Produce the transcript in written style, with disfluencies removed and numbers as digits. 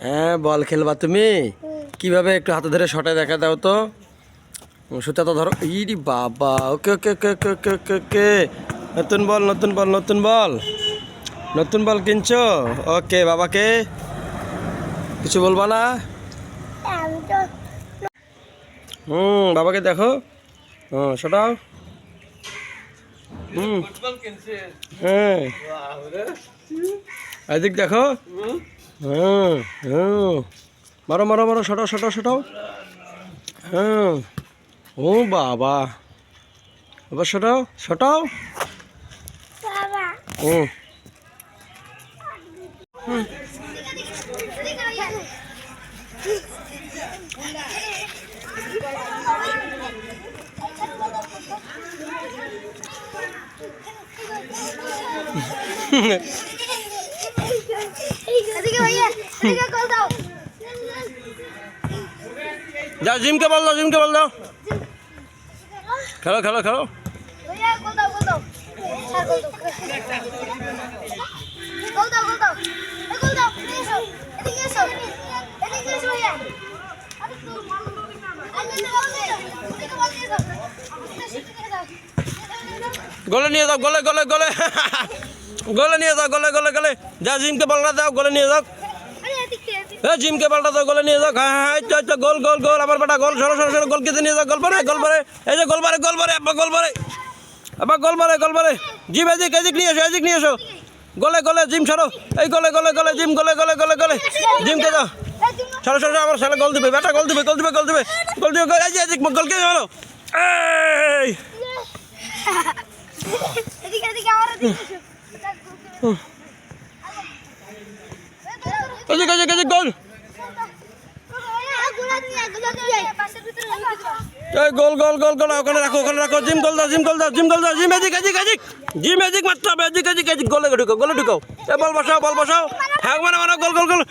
হ্যাঁ, বল খেলবা তুমি? কিভাবে একটু হাতে ধরে শটে দেখা দাও তো। সুতা তো ধরো। ইরি বাবা, ওকে ওকে ওকে ওকে ওকে ওকে ওকে। নতুন বল নতুন বল নতুন বল নতুন বল কিনছো? ওকে, বাবাকে কিছু বলবা না? বাবাকে দেখো। শোনাও। হ্যাঁ, এদিক দেখো। মারো মারো মারো, শটাও শটাও শটাও। হ্যাঁ, ও বাবা, আবার শটাও শটাও। হুম যাও, জিমকে বল দাও, জিমকে বল দাও। খেলো খেলো খেলো। গোলে নিয়ে যাও, গোলে গোলে গোলে। গোলে নিয়ে যাও, গোলে গোলে গোলে। যা, জিমকে বলটা দাও, গোলে নিয়ে যাও। জিমকে বলটা দাও, গোলে নিয়ে যাও। হ্যাঁ, গোল গোল গোল। আমার বেটা গোল। সরো সরো সরো, গোল কেটে নিয়ে যাও। গোল পারে গোল পারে। এই যে গোল পারে গোল পারে। আব্বা গোল পারে, আব্বা গোল পারে গোল পারে। জিম এদিক এদিক নিয়ে এসো, এদিক নিয়ে এসো। গোলে গোলে, জিম সরো। এই গোলে গোলে গোলে, জিম গোলে গোলে গোলে গোলে। জিমকে দাও। সরো সরো, আমার ছেলে গোল দিবে, বেটা গোল দিবে গোল দিবে গোল দিবে গোল দিবে। এই যে এদিক গোল কে গেল। এই এদিক এদিক এদিক গোল। এই গোল গোল গোল গোল। ওখানে রাখো, ওখানে রাখো। জিম গোল দাও, জিম গোল দাও, জিম গোল দাও। জিম এদিক এদিক এদিক, জিম এদিক মারতে হবে। এদিক এদিক এদিক, গোলে ঢুকাও, গোলে ঢুকাও। এ বল বসাও, বল বসাও। হ্যাঁ, মানে মানে, গোল গোল গোল গোল।